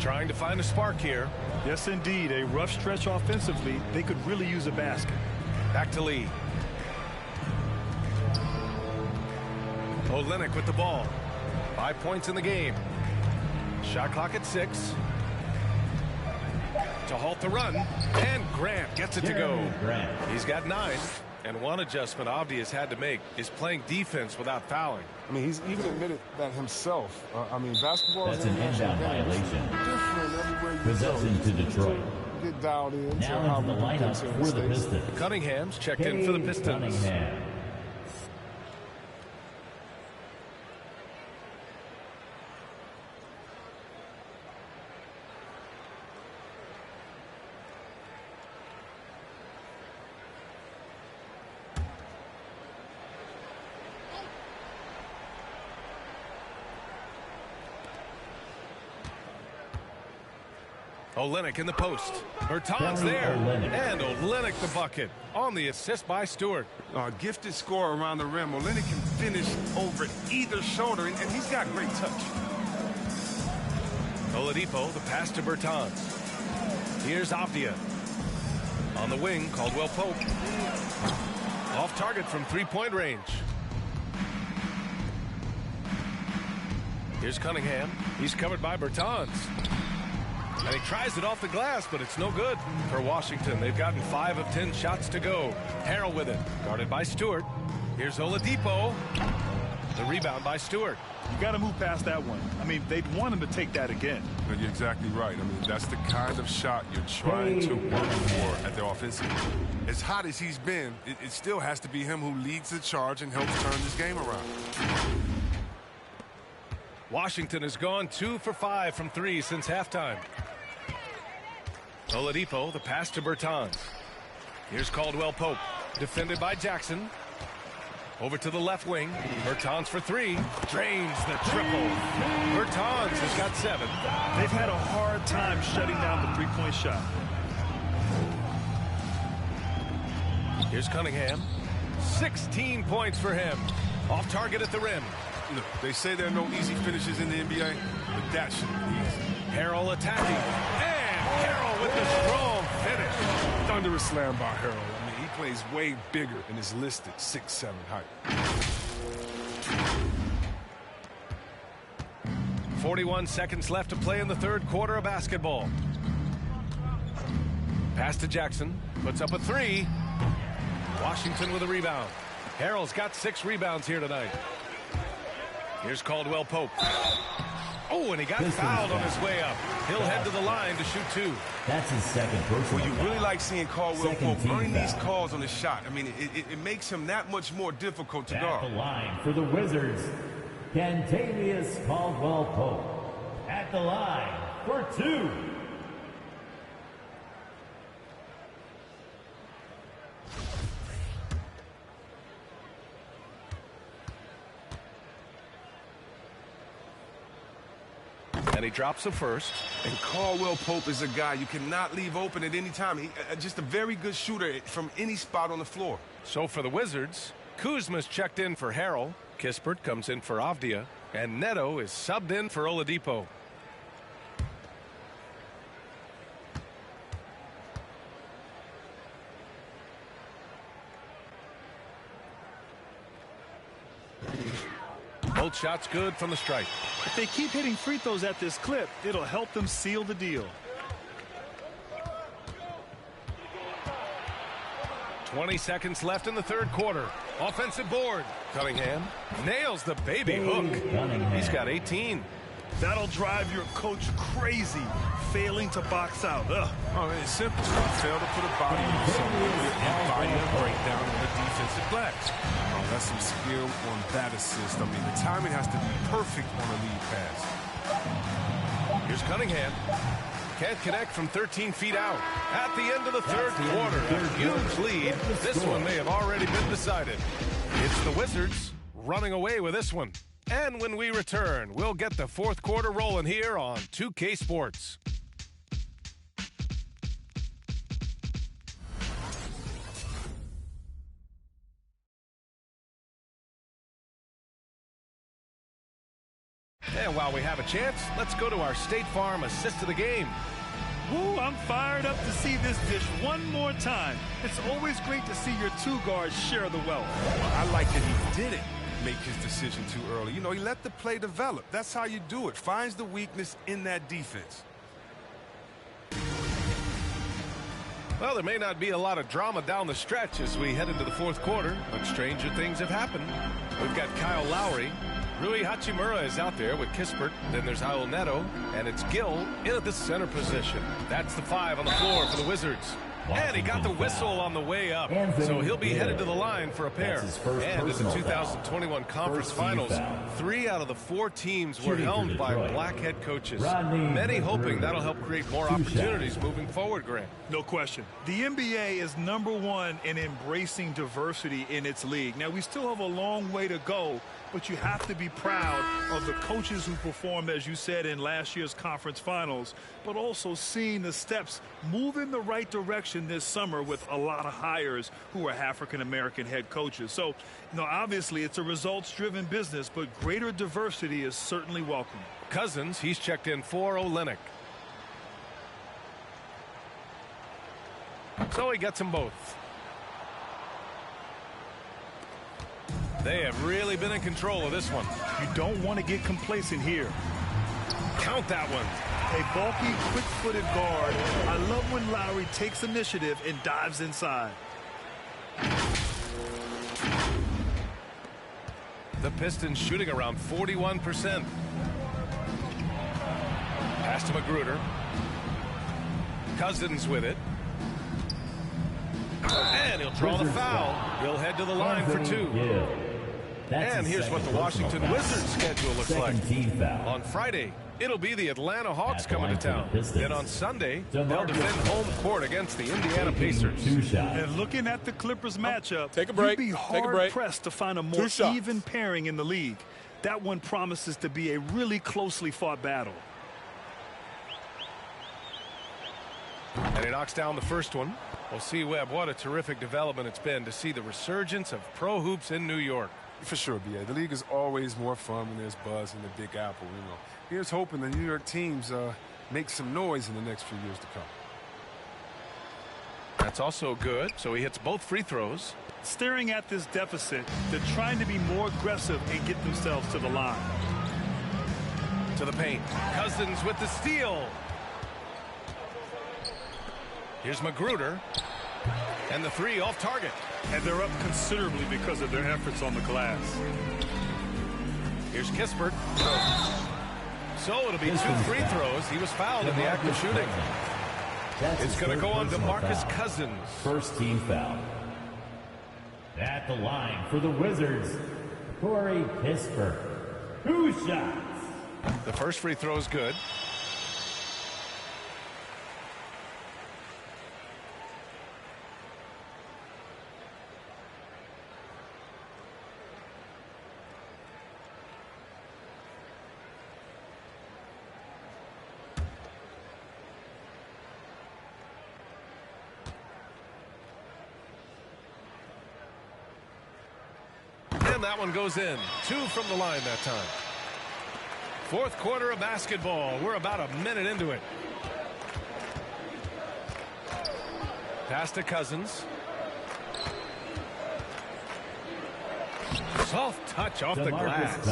Trying to find a spark here. Yes, indeed. A rough stretch offensively. They could really use a basket. Back to Lee. Olynyk with the ball. 5 points in the game. Shot clock at 6. to halt the run, and Grant gets it to go. He's got 9, and one adjustment Avdi has had to make is playing defense without fouling. I mean, he's even admitted that himself. I mean, basketball That's is an inbound violation. Possession to Detroit. Get dialed in. Now into the lineup for the Pistons. Cunningham's checked in for the Pistons. Cunningham. Olynyk in the post. Bertans there. And Olynyk the bucket on the assist by Stewart. Gifted scorer around the rim. Olynyk can finish over either shoulder, and he's got great touch. Oladipo, the pass to Bertans. Here's Avdia. On the wing, Caldwell Pope. Off target from three-point range. Here's Cunningham. He's covered by Bertans. And he tries it off the glass, but it's no good for Washington. They've gotten 5 of 10 shots to go. Harrell with it, guarded by Stewart. Here's Oladipo. The rebound by Stewart. You got to move past that one. I mean, they'd want him to take that again. You're exactly right. I mean, that's the kind of shot you're trying to work for at the offensive. As hot as he's been, it still has to be him who leads the charge and helps turn this game around. Washington has gone 2 for 5 from 3 since halftime. Oladipo, the pass to Bertans. Here's Caldwell Pope, defended by Jackson. Over to the left wing. Bertans for 3. Drains the triple. Bertans has got 7. They've had a hard time shutting down the three-point shot. Here's Cunningham. 16 points for him. Off target at the rim. Look, they say there are no easy finishes in the NBA, but that should be easy. Harrell attacking. And Harrell with the strong finish. Thunderous slam by Harrell. I mean, he plays way bigger than his listed 6'7" height. 41 seconds left to play in the third quarter of basketball. Pass to Jackson. Puts up a 3. Washington with a rebound. Harrell's got 6 rebounds here tonight. Here's Caldwell Pope. Oh, and he got fouled on his way up. He'll head to the line to shoot 2. That's his second personal. Well, you really like seeing Caldwell Pope earn these calls on the shot. I mean, it makes him that much more difficult to guard. At the line for the Wizards, Kentavious Caldwell Pope. At the line for 2. And he drops the first. And Caldwell Pope is a guy you cannot leave open at any time. He just a very good shooter from any spot on the floor. So for the Wizards, Kuzma's checked in for Harrell. Kispert comes in for Avdia. And Neto is subbed in for Oladipo. Both shots good from the stripe. If they keep hitting free throws at this clip, it'll help them seal the deal. 20 seconds left in the third quarter. Offensive board. Cunningham nails the baby hook. He's got 18. That'll drive your coach crazy, failing to box out. Oh, it's simple. Fail to put a body on someone and find a breakdown on the defensive glass. Oh, that's some skill on that assist. I mean, the timing has to be perfect on a lead pass. Here's Cunningham. Can't connect from 13 feet out. At the end of the third quarter, a huge lead. This one may have already been decided. It's the Wizards running away with this one. And when we return, we'll get the fourth quarter rolling here on 2K Sports. And while we have a chance, let's go to our State Farm assist of the game. Woo, I'm fired up to see this dish one more time. It's always great to see your 2 guards share the wealth. I like that he didn't make his decision too early. You know, he let the play develop. That's how you do it. Finds the weakness in that defense. Well, there may not be a lot of drama down the stretch as we head into the fourth quarter, but stranger things have happened. We've got Kyle Lowry. Rui Hachimura is out there with Kispert. Then there's Raul Neto, and it's Gill in at the center position. That's the 5 on the floor for the Wizards. And he got the whistle on the way up, so he'll be headed to the line for a pair. And in the 2021 Conference Finals, 3 out of the 4 teams were helmed by black head coaches. Many hoping that'll help create more opportunities moving forward, Grant. No question. The NBA is #1 in embracing diversity in its league. Now, we still have a long way to go, but you have to be proud of the coaches who performed, as you said, in last year's conference finals, but also seeing the steps move in the right direction this summer with a lot of hires who are African-American head coaches. So, obviously it's a results-driven business, but greater diversity is certainly welcome. Cousins, he's checked in for Olynyk. So he gets them both. They have really been in control of this one. You don't want to get complacent here. Count that one. A bulky, quick-footed guard. I love when Lowry takes initiative and dives inside. The Pistons shooting around 41%. Pass to Magruder. Cousins with it. And he'll draw the foul. He'll head to the line for 2. And here's what the Washington Wizards schedule looks like. On Friday, it'll be the Atlanta Hawks coming to town. Then on Sunday, they'll defend home court against the Indiana Pacers. And looking at the Clippers matchup, take a break. You'd be hard-pressed to find a more even pairing in the league. That one promises to be a really closely fought battle. And he knocks down the first one. Well, see, Webb, what a terrific development it's been to see the resurgence of pro hoops in New York. For sure, B.A. The league is always more fun when there's buzz in the Big Apple, Here's hoping the New York teams make some noise in the next few years to come. That's also good. So he hits both free throws. Staring at this deficit, they're trying to be more aggressive and get themselves to the line. To the paint. Cousins with the steal. Here's Magruder. And the 3 off target. And they're up considerably because of their efforts on the glass. Here's Kispert. So it'll be 2 free throws. He was fouled in the act of shooting. It's going to go on to Marcus Cousins. First team foul. At the line for the Wizards, Corey Kispert. 2 shots. The first free throw is good. And that one goes in. 2 from the line that time. Fourth quarter of basketball. We're about a minute into it. Pass to Cousins. Soft touch off the glass.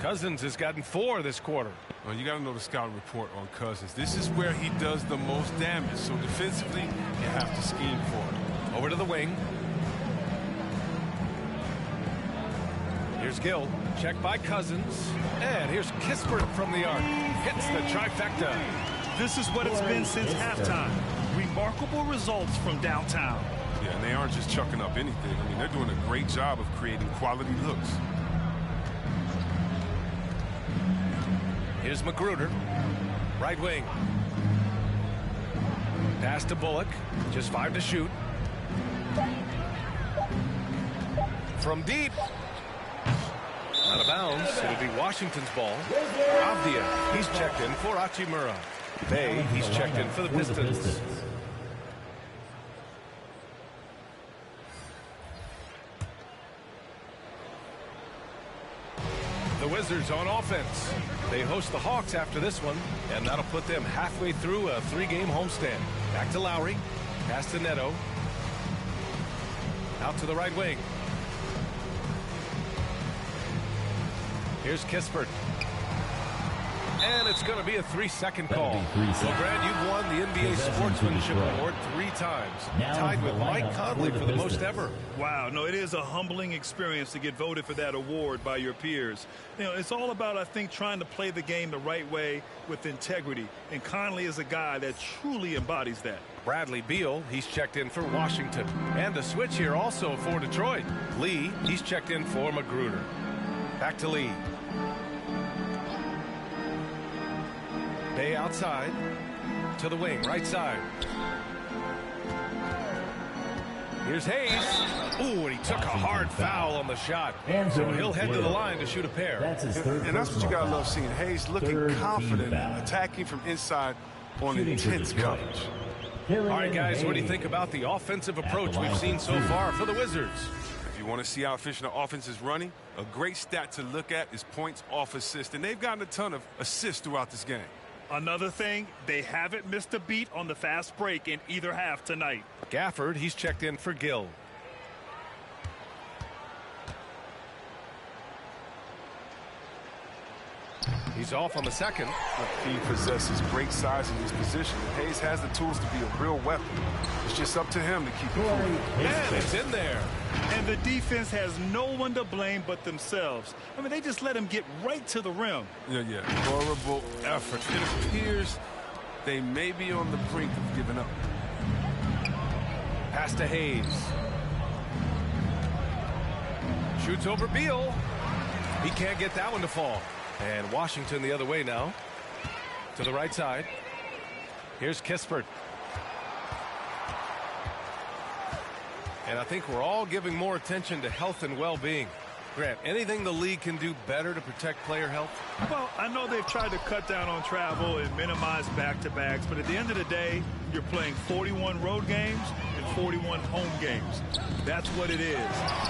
Cousins has gotten 4 this quarter. Well, you got to know the scouting report on Cousins. This is where he does the most damage. So defensively, you have to scheme for it. Over to the wing. Here's Gill. Check by Cousins. And here's Kispert from the arc. Hits the trifecta. This is what it's been since halftime. Remarkable results from downtown. Yeah, and they aren't just chucking up anything. I mean, they're doing a great job of creating quality looks. Here's Magruder. Right wing. Pass to Bullock. Just 5 to shoot. From deep. Out of bounds. It'll be Washington's ball. Avdia, he's checked in for Hachimura. Bay, he's checked in for the Pistons. The Wizards on offense. They host the Hawks after this one, and that'll put them halfway through a 3-game homestand. Back to Lowry. Pass to Neto. Out to the right wing. Here's Kispert. And it's going to be a 3-second call. So, Brad, you've won the NBA Sportsmanship Award 3 times, tied with Mike Conley for the most ever. Wow, no, it is a humbling experience to get voted for that award by your peers. You know, it's all about, I think, trying to play the game the right way with integrity. And Conley is a guy that truly embodies that. Bradley Beal, he's checked in for Washington. And a switch here also for Detroit. Lee, he's checked in for Magruder. Back to Lee. Bay outside to the wing, right side. Here's Hayes. Ooh, and he took a hard foul on the shot. So he'll head to the line to shoot a pair. And that's what you gotta love seeing. Hayes looking confident, attacking from inside on intense coverage. All right, guys, what do you think about the offensive approach we've seen so far for the Wizards? If you want to see how efficient the offense is running, a great stat to look at is points off assist. And they've gotten a ton of assists throughout this game. Another thing, they haven't missed a beat on the fast break in either half tonight. Gafford, he's checked in for Gill. He's off on the second. He possesses great size in his position. Hayes has the tools to be a real weapon. It's just up to him to keep it moving. And it's in there. And the defense has no one to blame but themselves. I mean, they just let him get right to the rim. Yeah. Horrible effort. It appears they may be on the brink of giving up. Pass to Hayes. Shoots over Beal. He can't get that one to fall. And Washington the other way now. To the right side. Here's Kispert. And I think we're all giving more attention to health and well-being. Grant, anything the league can do better to protect player health? Well, I know they've tried to cut down on travel and minimize back-to-backs, but at the end of the day, you're playing 41 road games and 41 home games. That's what it is.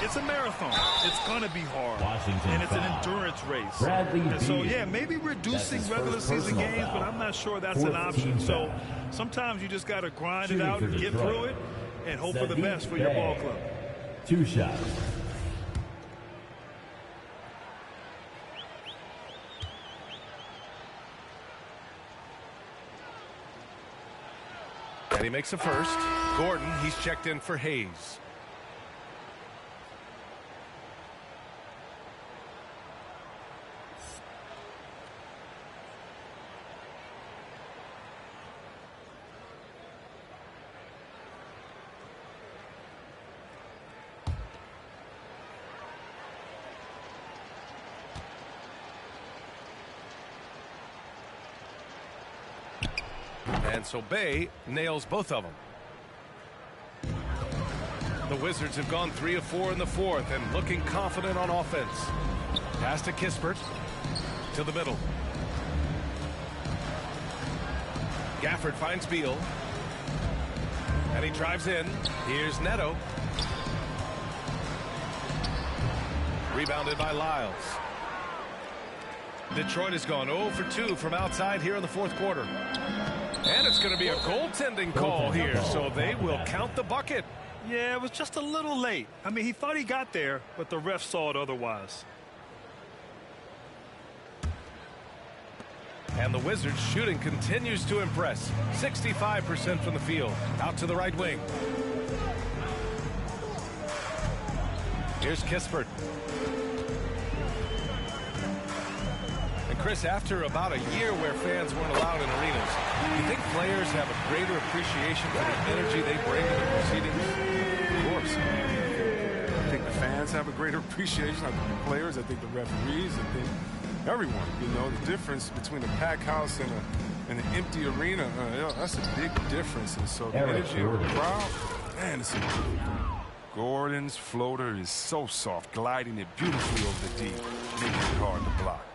It's a marathon. It's going to be hard. And it's an endurance race. And so, yeah, maybe reducing regular season games, but I'm not sure that's an option. So sometimes you just got to grind it out and get through it and hope for the best for your ball club. 2 shots. And he makes a first. Gordon, he's checked in for Hayes. And so Bay nails both of them. The Wizards have gone 3 of 4 in the fourth and looking confident on offense. Pass to Kispert. To the middle. Gafford finds Beal. And he drives in. Here's Neto. Rebounded by Lyles. Detroit has gone 0 for 2 from outside here in the fourth quarter. And it's going to be a goaltending call here, so they will count the bucket. Yeah, it was just a little late. I mean, he thought he got there, but the ref saw it otherwise. And the Wizards' shooting continues to impress. 65% from the field. Out to the right wing. Here's Kispert. And Chris, after about a year where fans weren't allowed in arenas, do you think players have a greater appreciation for the energy they bring to the proceedings? Of course. I think the fans have a greater appreciation. I think the players, I think the referees, I think everyone. You know, the difference between a packed house and an empty arena, that's a big difference. And so the energy of the crowd, man, it's amazing. Gordon's floater is so soft, gliding it beautifully over the D, making it hard to block.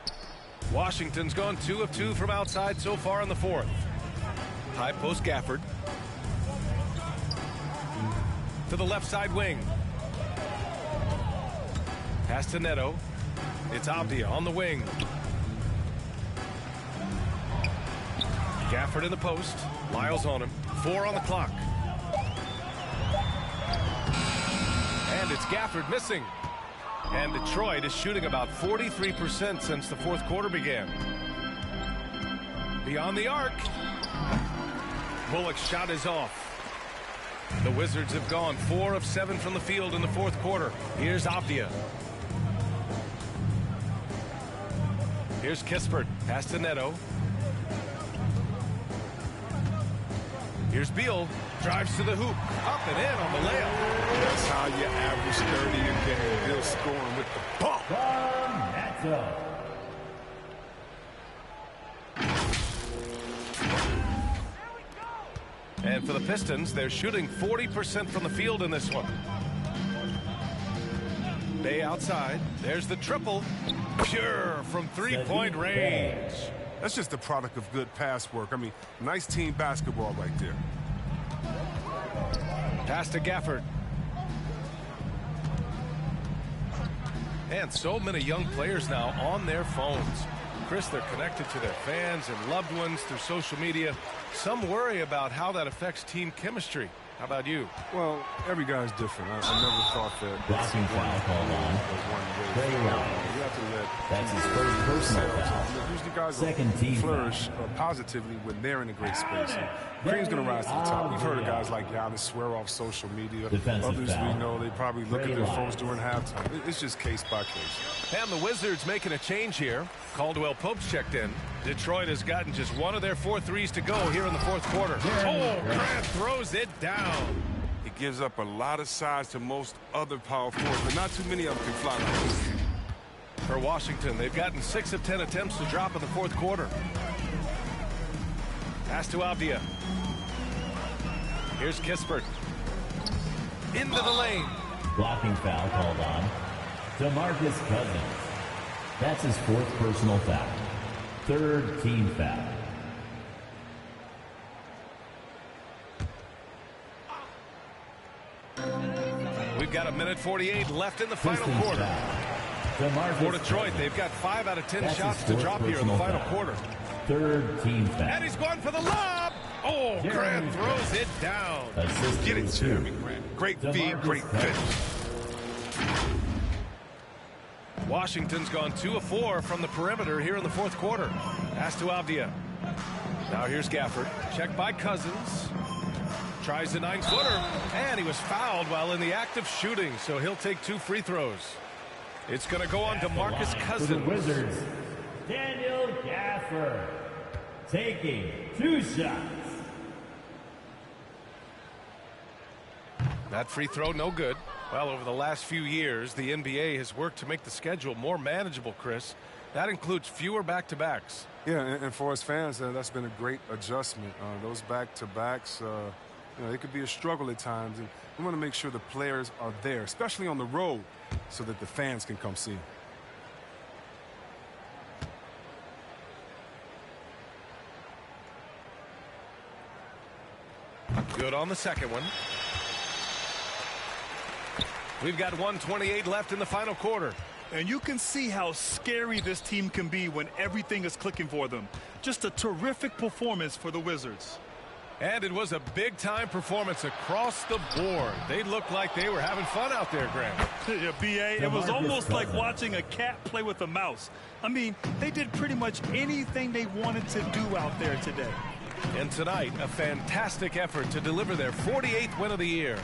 Washington's gone 2 of 2 from outside so far in the fourth. High post Gafford. To the left side wing. Pass to Neto. It's Abdia on the wing. Gafford in the post. Lyles on him. 4 on the clock. And it's Gafford missing. And Detroit is shooting about 43% since the fourth quarter began. Beyond the arc. Bullock's shot is off. The Wizards have gone 4 of 7 from the field in the fourth quarter. Here's Avdia. Here's Kispert. Pass to Neto. Here's Beal. Drives to the hoop. Up and in on the layup. That's how you average 30 a game. Beal scoring with the bump. From Neto. And for the Pistons, they're shooting 40% from the field in this one. Bay outside. There's the triple. Pure from three-point range. That's just the product of good pass work. I mean, nice team basketball right there. Pass to Gafford. And so many young players now on their phones. Chris, they're connected to their fans and loved ones through social media. Some worry about how that affects team chemistry. How about you? Well, every guy's different. I never thought that. Blocking foul called on. You have to let. That's his first personal foul. Usually guys Second team flourish positively when they're in a great space. Cream's going to rise to the top. We've heard of guys like Giannis swear off social media. Defensive Others foul. we know they probably look at their phones during halftime. It's just case by case. And the Wizards making a change here. Caldwell Pope's checked in. Detroit has gotten just one of their 4 threes to go here in the fourth quarter. Oh, Grant throws it down. He gives up a lot of size to most other power forwards, but not too many of them can fly like this. For Washington, they've gotten 6 of 10 attempts to drop in the fourth quarter. Pass to Avdia. Here's Kispert. Into the lane. Blocking foul called on. DeMarcus Cousins. That's his 4th personal foul. 3rd team foul. We've got 1:48 left in the final quarter. For Detroit, they've got 5 out of 10 shots to drop here in the final quarter. 3rd team foul. And he's going for the lob. Oh, Grant throws it down. Get it, Jeremy Grant. Great feed, great finish. Washington's gone 2 of 4 from the perimeter here in the fourth quarter. Pass to Avdia. Now here's Gafford. Checked by Cousins. Tries the 9-footer. And he was fouled while in the act of shooting, so he'll take 2 free throws. It's going to go on to Marcus Cousins. For the Wizards, Daniel Gafford taking 2 shots. That free throw, no good. Well, over the last few years, the NBA has worked to make the schedule more manageable, Chris. That includes fewer back-to-backs. Yeah, and for us fans, that's been a great adjustment. Those back-to-backs, it could be a struggle at times. And we want to make sure the players are there, especially on the road, so that the fans can come see. Good on the second one. We've got 1:28 left in the final quarter. And you can see how scary this team can be when everything is clicking for them. Just a terrific performance for the Wizards. And it was a big-time performance across the board. They looked like they were having fun out there, Grant. Yeah, B.A., it was almost like watching a cat play with a mouse. I mean, they did pretty much anything they wanted to do out there today. And tonight, a fantastic effort to deliver their 48th win of the year.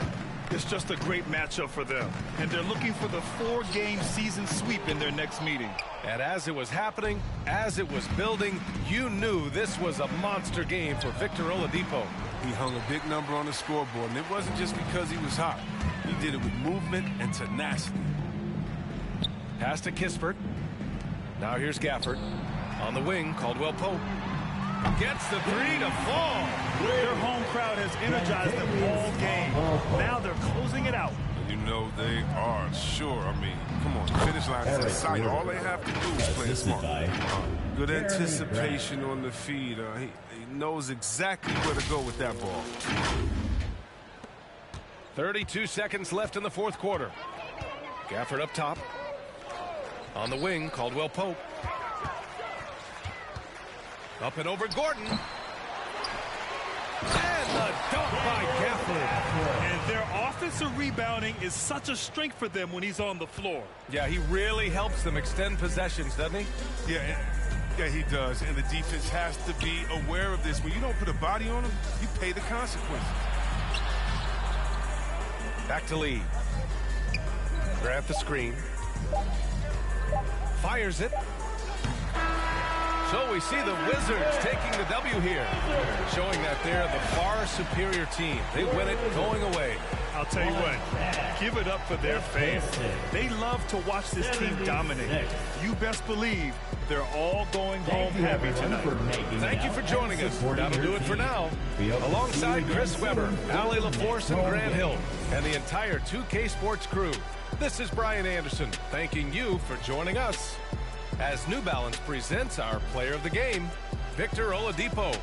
It's just a great matchup for them, and they're looking for the 4-game season sweep in their next meeting. And as it was happening, as it was building, you knew this was a monster game for Victor Oladipo. He hung a big number on the scoreboard, and it wasn't just because he was hot. He did it with movement and tenacity. Pass to Kispert. Now here's Gafford. On the wing, Caldwell Pope. Gets the 3 to fall. Their home crowd has energized them all game. Now they're closing it out. You know they are, sure. I mean, come on, finish line is in sight. All they have to do is play smart. Good anticipation on the feed. He knows exactly where to go with that ball. 32 seconds left in the fourth quarter. Gafford up top. On the wing, Caldwell Pope. Up and over Gordon. And the dunk by Gafford. And their offensive rebounding is such a strength for them when he's on the floor. Yeah, he really helps them extend possessions, doesn't he? Yeah, that he does, and the defense has to be aware of this. When you don't put a body on him, you pay the consequences. Back to Lee. Grab the screen. Fires it. So we see the Wizards taking the W here, showing that they're the far superior team. They win it going away. I'll tell you what, give it up for their fans. They love to watch this team dominate. You best believe they're all going home happy tonight. Thank you for joining us. That'll do it for now. Alongside Chris Webber, Ali LaForce, and Grant Hill, and the entire 2K Sports crew, this is Brian Anderson, thanking you for joining us as New Balance presents our player of the game, Victor Oladipo.